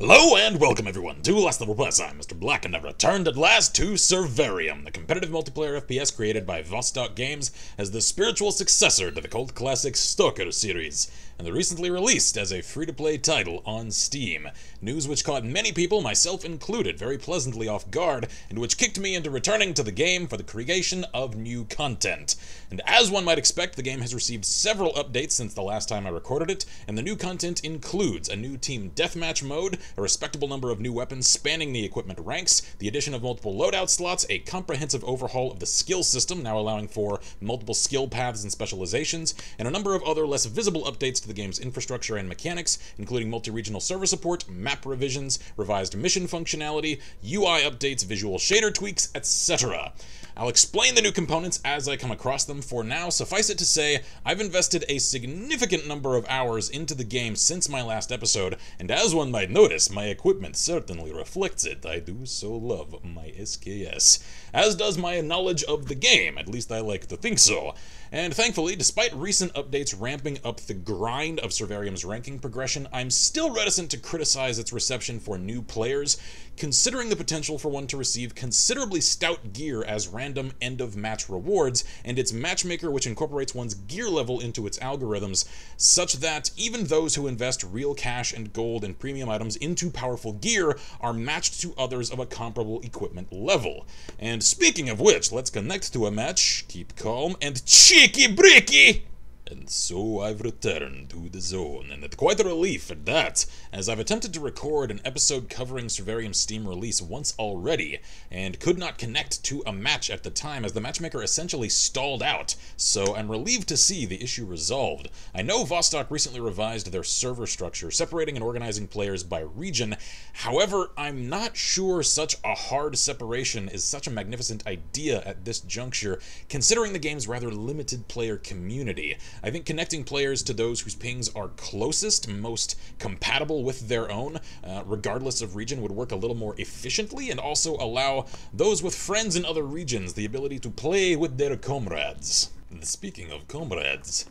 Hello and welcome everyone to Last Level Plus. I'm Mr. Black and I've returned at last to Survarium, the competitive multiplayer FPS created by Vostok Games as the spiritual successor to the cult classic s.t.a.l.k.e.r series, and the recently released as a free-to-play title on Steam. News which caught many people, myself included, very pleasantly off guard, and which kicked me into returning to the game for the creation of new content. And as one might expect, the game has received several updates since the last time I recorded it, and the new content includes a new team deathmatch mode, a respectable number of new weapons spanning the equipment ranks, the addition of multiple loadout slots, a comprehensive overhaul of the skill system, now allowing for multiple skill paths and specializations, and a number of other less visible updates to the game's infrastructure and mechanics, including multi-regional server support, map revisions, revised mission functionality, UI updates, visual shader tweaks, etc. I'll explain the new components as I come across them. For now, suffice it to say, I've invested a significant number of hours into the game since my last episode, and as one might notice, my equipment certainly reflects it. I do so love my SKS. As does my knowledge of the game, at least I like to think so. And thankfully, despite recent updates ramping up the grind of Survarium's ranking progression, I'm still reticent to criticize its reception for new players, considering the potential for one to receive considerably stout gear as random end-of-match rewards, and its matchmaker which incorporates one's gear level into its algorithms, such that even those who invest real cash and gold and premium items into powerful gear are matched to others of a comparable equipment level. And speaking of which, let's connect to a match, keep calm, and cheeky-breaky! And so I've returned to the zone, and it's quite a relief at that, as I've attempted to record an episode covering Survarium's Steam release once already, and could not connect to a match at the time as the matchmaker essentially stalled out, so I'm relieved to see the issue resolved. I know Vostok recently revised their server structure, separating and organizing players by region. However, I'm not sure such a hard separation is such a magnificent idea at this juncture, considering the game's rather limited player community. I think connecting players to those whose pings are closest, most compatible with their own, regardless of region, would work a little more efficiently and also allow those with friends in other regions the ability to play with their comrades. And speaking of comrades,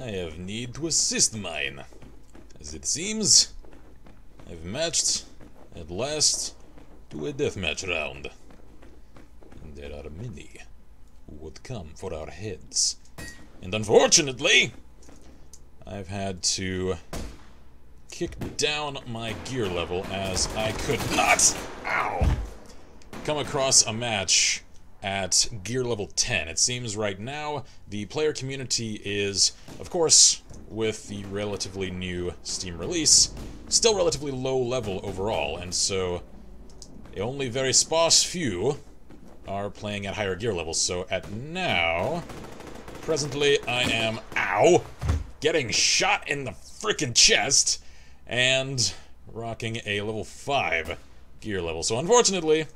I have need to assist mine. As it seems, I've matched, at last, to a deathmatch round. And there are many who would come for our heads. And unfortunately, I've had to kick down my gear level as I could not, come across a match at gear level 10. It seems right now the player community is, of course, with the relatively new Steam release, still relatively low level overall, and so only very sparse few are playing at higher gear levels. So at now, presently, I am, getting shot in the frickin' chest and rocking a level 5 gear level. So unfortunately,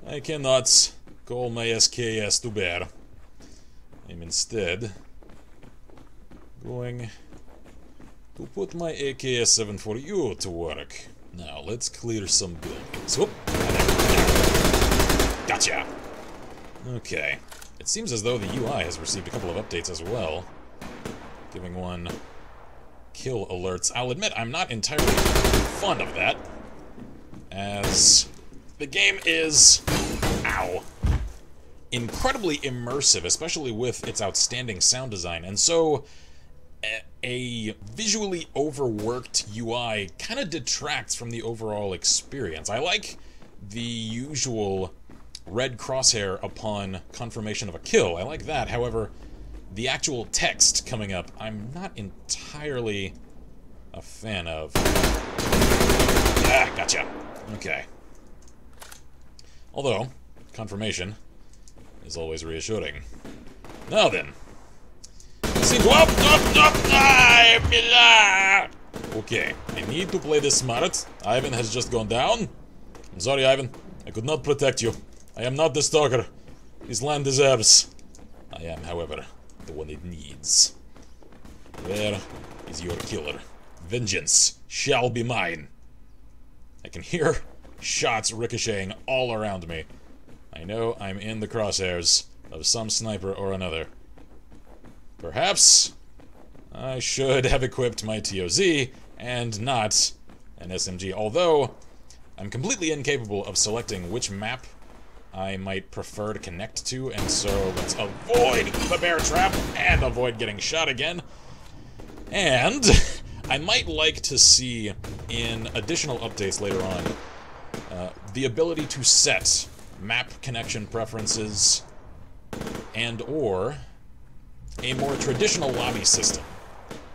I cannot call my SKS to bear. I'm instead going to put my AKS-Ch.4 to work. Now, let's clear some buildings. Whoop! Gotcha! Okay. It seems as though the UI has received a couple of updates as well, giving one kill alerts. I'll admit I'm not entirely fond of that, as the game is, incredibly immersive, especially with its outstanding sound design, and so a visually overworked UI kind of detracts from the overall experience. I like the usual red crosshair upon confirmation of a kill. I like that. However, the actual text coming up, I'm not entirely a fan of. Gotcha. Okay. Although, confirmation is always reassuring. Now then. Seems okay, I need to play this smart. Ivan has just gone down. I'm sorry, Ivan. I could not protect you. I am not the stalker his land deserves. I am, however, the one it needs. Where is your killer? Vengeance shall be mine. I can hear shots ricocheting all around me. I know I'm in the crosshairs of some sniper or another. Perhaps I should have equipped my TOZ and not an SMG, although I'm completely incapable of selecting which map I might prefer to connect to, and so let's avoid the bear trap and avoid getting shot again. And I might like to see, in additional updates later on, the ability to set map connection preferences and/or a more traditional lobby system.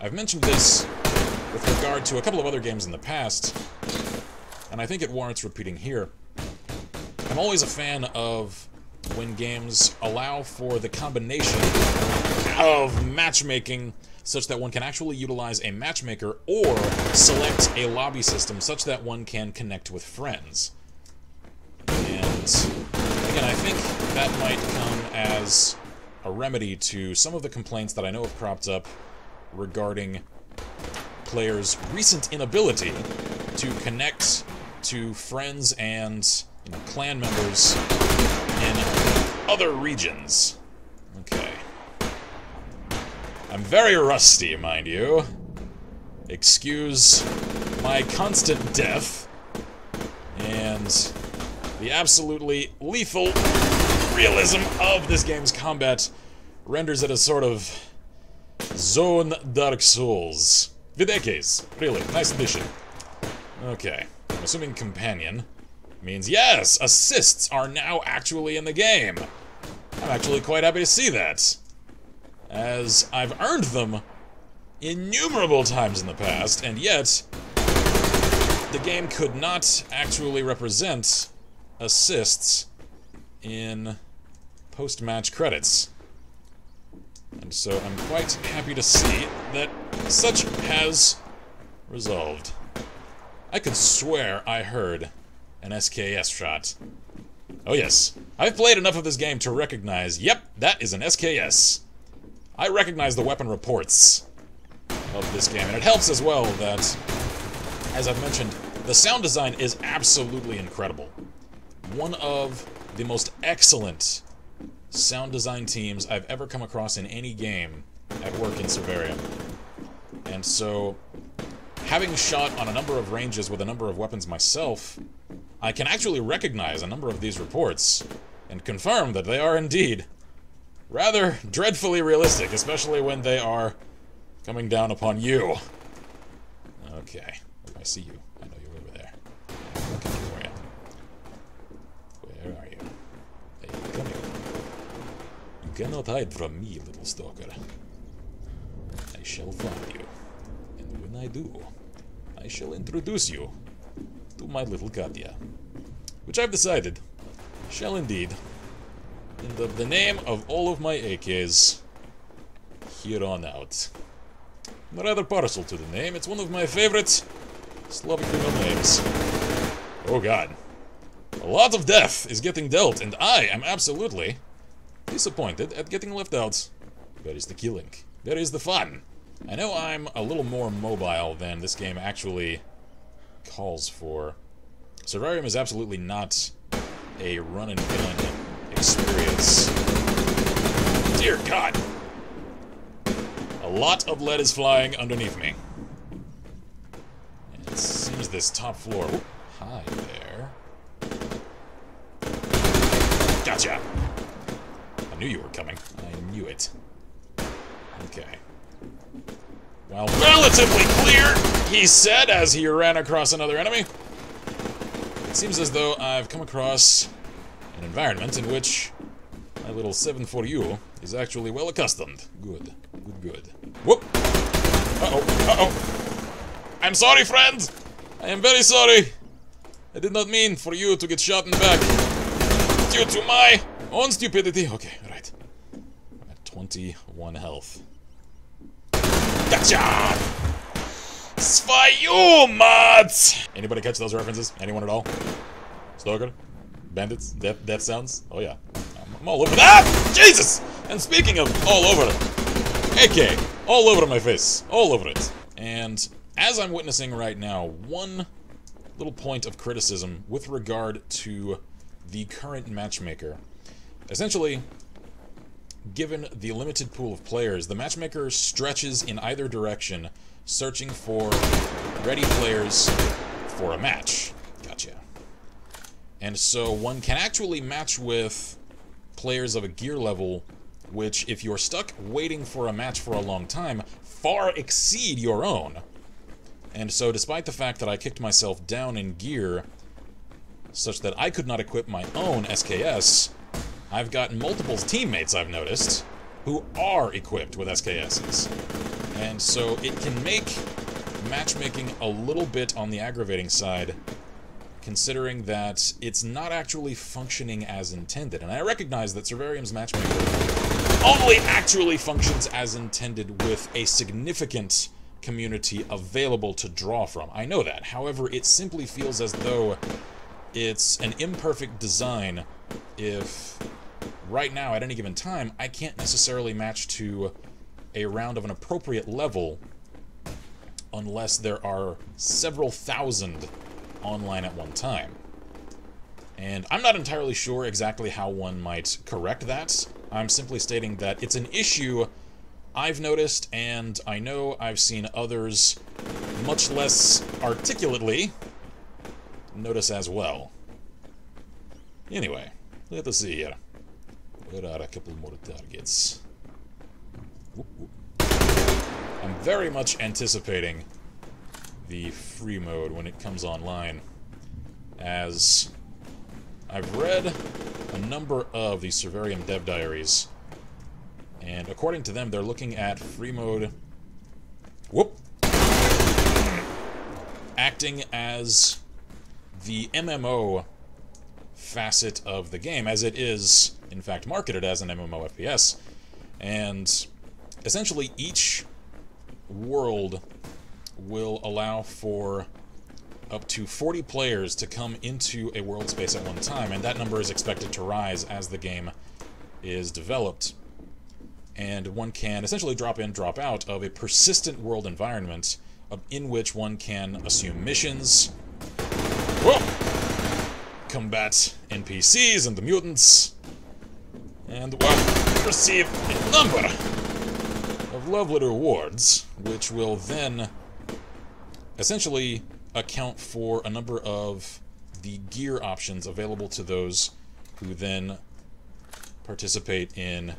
I've mentioned this with regard to a couple of other games in the past, and I think it warrants repeating here. I'm always a fan of when games allow for the combination of matchmaking such that one can actually utilize a matchmaker or select a lobby system such that one can connect with friends. And again, I think that might come as a remedy to some of the complaints that I know have cropped up regarding players' recent inability to connect to friends and, you know, clan members in other regions. Okay. I'm very rusty, mind you. Excuse my constant death and the absolutely lethal realism of this game's combat renders it a sort of Zone Dark Souls. Videkes. Really, nice addition. Okay. I'm assuming companion means, yes, assists are now actually in the game. I'm actually quite happy to see that, as I've earned them innumerable times in the past, and yet the game could not actually represent assists in post-match credits. And so I'm quite happy to see that such has resolved. I could swear I heard an SKS shot. Oh yes, I've played enough of this game to recognize, yep, that is an SKS. I recognize the weapon reports of this game, and it helps as well that, as I've mentioned, the sound design is absolutely incredible. One of the most excellent sound design teams I've ever come across in any game at work in Survarium. And so, having shot on a number of ranges with a number of weapons myself, I can actually recognize a number of these reports and confirm that they are indeed rather dreadfully realistic, especially when they are coming down upon you. Okay, I see you. I know you're over there. I'm looking for you. Where are you? Hey, come here. You cannot hide from me, little stalker. I shall find you. And when I do, I shall introduce you to my little Katya. Which I've decided shall indeed, in the name of all of my AKs, here on out. I'm rather partial to the name. It's one of my favorite Slavic female names. Oh god. A lot of death is getting dealt, and I am absolutely disappointed at getting left out. Where is the killing? Where is the fun? I know I'm a little more mobile than this game actually calls for. Survarium is absolutely not a run-and-gun experience. Dear God! A lot of lead is flying underneath me. And it seems this top floor... Oop, hi there. Gotcha! I knew you were coming. I knew it. Okay. Well, relatively clear, he said as he ran across another enemy. It seems as though I've come across an environment in which my little 7-4U is actually well accustomed. Good. Good, good. Whoop! Uh-oh, uh-oh. I'm sorry, friend! I am very sorry! I did not mean for you to get shot in the back. Due to my own stupidity. Okay, right. I'm at 21 health. Gotcha! Svayumat! Anybody catch those references? Anyone at all? Stalker? Bandits? Death sounds? Oh yeah. I'm all over that! Jesus! And speaking of all over it, AK, all over my face. All over it. And as I'm witnessing right now, one little point of criticism with regard to the current matchmaker. Essentially, given the limited pool of players, the matchmaker stretches in either direction, searching for ready players for a match. Gotcha. And so one can actually match with players of a gear level which, if you're stuck waiting for a match for a long time, far exceed your own. And so despite the fact that I kicked myself down in gear such that I could not equip my own SKS, I've got multiple teammates, I've noticed, who are equipped with SKSs. And so it can make matchmaking a little bit on the aggravating side, considering that it's not actually functioning as intended. And I recognize that Survarium's matchmaker only actually functions as intended with a significant community available to draw from. I know that. However, it simply feels as though it's an imperfect design if right now, at any given time, I can't necessarily match to a round of an appropriate level unless there are several thousand online at one time. And I'm not entirely sure exactly how one might correct that. I'm simply stating that it's an issue I've noticed, and I know I've seen others much less articulately notice as well. Anyway, let us see here. Where are a couple more targets? Whoop, whoop. I'm very much anticipating the free mode when it comes online, as I've read a number of the Survarium dev diaries, and according to them, they're looking at free mode, acting as the MMO facet of the game, as it is, in fact, marketed as an MMO FPS. And essentially, each world will allow for up to 40 players to come into a world space at one time, and that number is expected to rise as the game is developed. And one can essentially drop in, drop out of a persistent world environment in which one can assume missions, combat NPCs and the mutants, and, well, receive a number of lovely rewards, which will then essentially account for a number of the gear options available to those who then participate in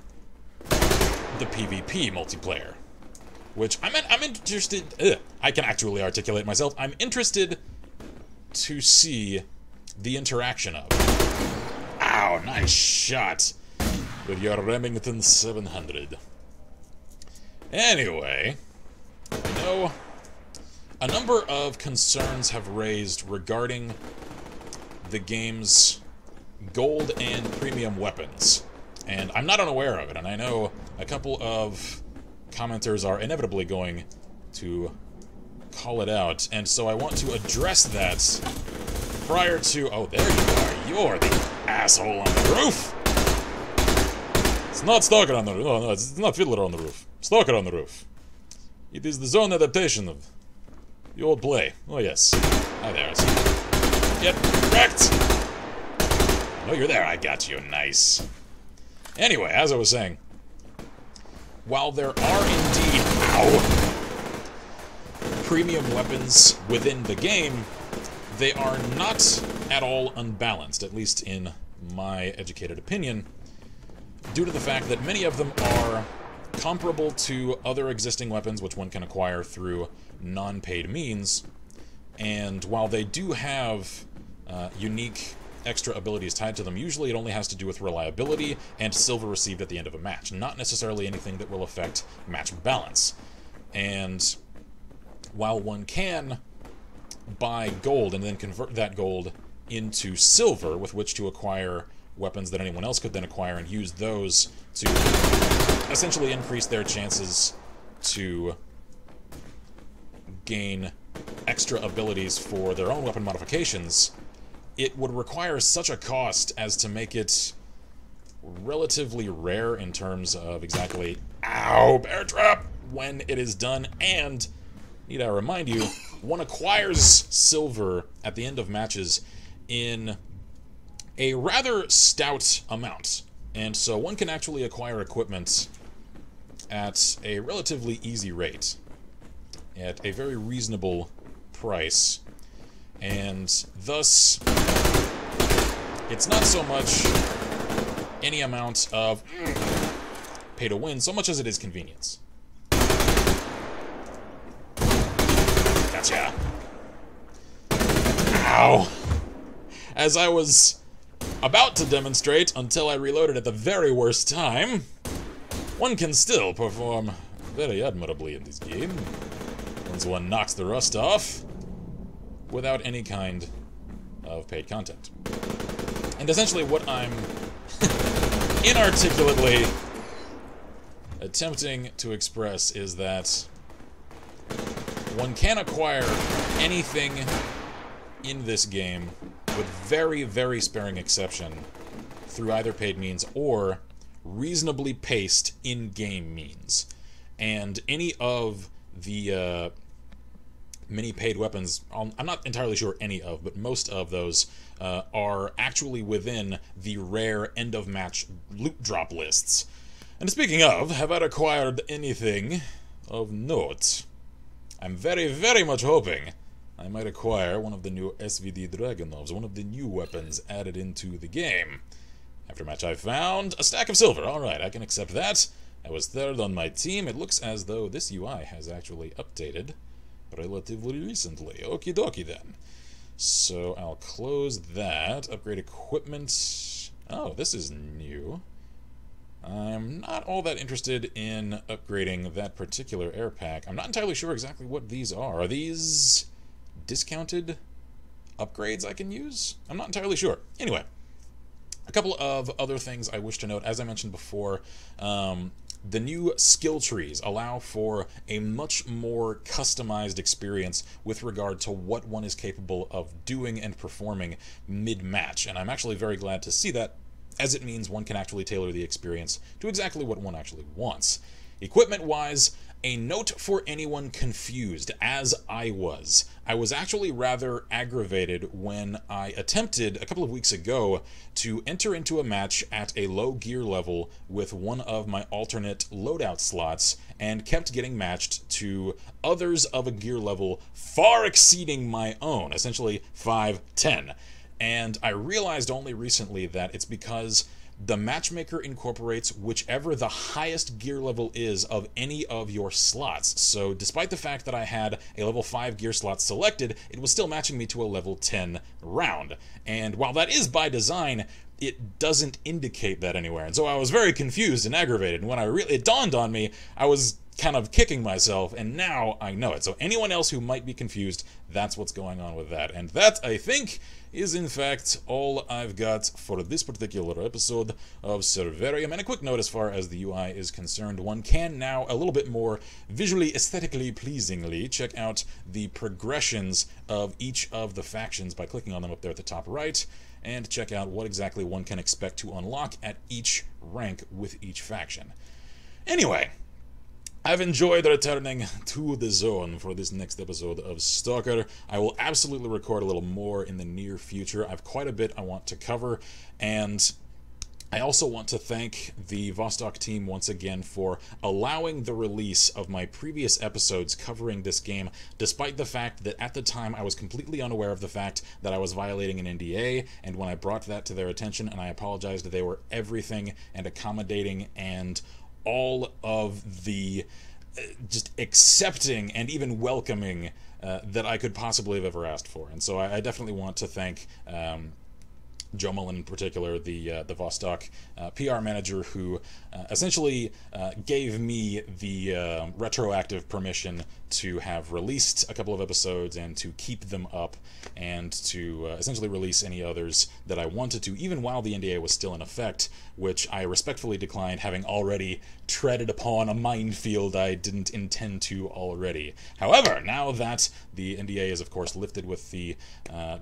the PvP multiplayer. Which I'm interested... I can actually articulate myself. I'm interested to see the interaction of. Ow, nice shot with your Remington 700. Anyway, you know, a number of concerns have raised regarding the game's gold and premium weapons. And I'm not unaware of it, and I know a couple of commenters are inevitably going to call it out, and so I want to address that prior to... Oh, there you are. You're the asshole on the roof! It's not S.t.a.l.K.E.R on the roof. No, it's not Fiddler on the roof. S.t.a.l.K.E.R on the roof. It is the zone adaptation of the old play. Oh, yes. Hi there. Get wrecked! Oh, you're there. I got you. Nice. Anyway, as I was saying, while there are indeed, premium weapons within the game, they are not at all unbalanced, at least in my educated opinion, due to the fact that many of them are comparable to other existing weapons which one can acquire through non-paid means, and while they do have unique extra abilities tied to them, usually it only has to do with reliability and silver received at the end of a match, not necessarily anything that will affect match balance. And while one can buy gold and then convert that gold into silver with which to acquire weapons that anyone else could then acquire and use those to essentially increase their chances to gain extra abilities for their own weapon modifications, it would require such a cost as to make it relatively rare in terms of exactly, bear trap, when it is done. And, need I remind you, one acquires silver at the end of matches in a rather stout amount. And so one can actually acquire equipment at a relatively easy rate, at a very reasonable price. And thus, it's not so much any amount of pay to win, so much as it is convenience. Gotcha. Ow. As I was about to demonstrate until I reloaded at the very worst time, one can still perform very admirably in this game once one knocks the rust off without any kind of paid content. And essentially what I'm inarticulately attempting to express is that one can acquire anything in this game with very, very sparing exception through either paid means or reasonably paced in-game means. And any of the many paid weapons, I'm not entirely sure any of, but most of those are actually within the rare end-of-match loot drop lists. And speaking of, have I acquired anything of note? I'm very, very much hoping I might acquire one of the new SVD Dragunovs, one of the new weapons added into the game. After match I found a stack of silver. Alright, I can accept that. I was third on my team. It looks as though this UI has actually updated relatively recently. Okie dokie then. So I'll close that. Upgrade equipment. Oh, this is new. I'm not all that interested in upgrading that particular air pack. I'm not entirely sure exactly what these are. Are these discounted upgrades I can use? I'm not entirely sure. Anyway, a couple of other things I wish to note. As I mentioned before, the new skill trees allow for a much more customized experience with regard to what one is capable of doing and performing mid-match, and I'm actually very glad to see that, as it means one can actually tailor the experience to exactly what one actually wants. Equipment-wise, a note for anyone confused, as I was. I was actually rather aggravated when I attempted, a couple of weeks ago, to enter into a match at a low gear level with one of my alternate loadout slots, and kept getting matched to others of a gear level far exceeding my own, essentially 5-10. And I realized only recently that it's because the Matchmaker incorporates whichever the highest gear level is of any of your slots. So despite the fact that I had a level 5 gear slot selected, it was still matching me to a level 10 round. And while that is by design, it doesn't indicate that anywhere. And so I was very confused and aggravated. And when it dawned on me, I was kind of kicking myself, and now I know it. So anyone else who might be confused, that's what's going on with that. And that, I think, is in fact all I've got for this particular episode of Survarium. And a quick note as far as the UI is concerned, one can now a little bit more visually, aesthetically pleasingly check out the progressions of each of the factions by clicking on them up there at the top right, and check out what exactly one can expect to unlock at each rank with each faction. Anyway, I've enjoyed returning to the zone for this next episode of Stalker. I will absolutely record a little more in the near future. I have quite a bit I want to cover, and I also want to thank the Vostok team once again for allowing the release of my previous episodes covering this game, despite the fact that at the time I was completely unaware of the fact that I was violating an NDA, and when I brought that to their attention and I apologized, they were everything and accommodating and all of the just accepting and even welcoming that I could possibly have ever asked for. And so I definitely want to thank Joe Mullen in particular, the Vostok PR manager, who essentially gave me the retroactive permission to have released a couple of episodes and to keep them up, and to essentially release any others that I wanted to, even while the NDA was still in effect, which I respectfully declined, having already treaded upon a minefield I didn't intend to already. However, now that the NDA is of course lifted with the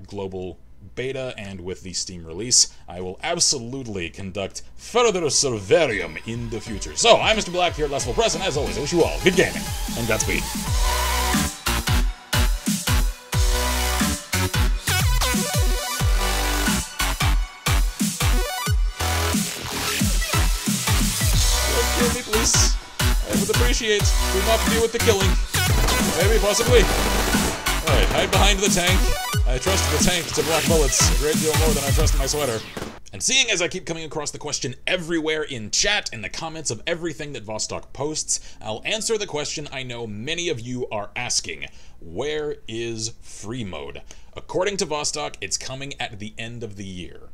global beta and with the Steam release, I will absolutely conduct further Survarium in the future. So, I'm Mr. Black here at Last Full Press, and as always, I wish you all good gaming, and Godspeed. Don't kill me, please. I would appreciate doing not to deal with the killing. Maybe, possibly. Alright, hide behind the tank. I trust the tank to block bullets a great deal more than I trust my sweater. And seeing as I keep coming across the question everywhere in chat, in the comments of everything that Vostok posts, I'll answer the question I know many of you are asking. Where is free mode? According to Vostok, it's coming at the end of the year.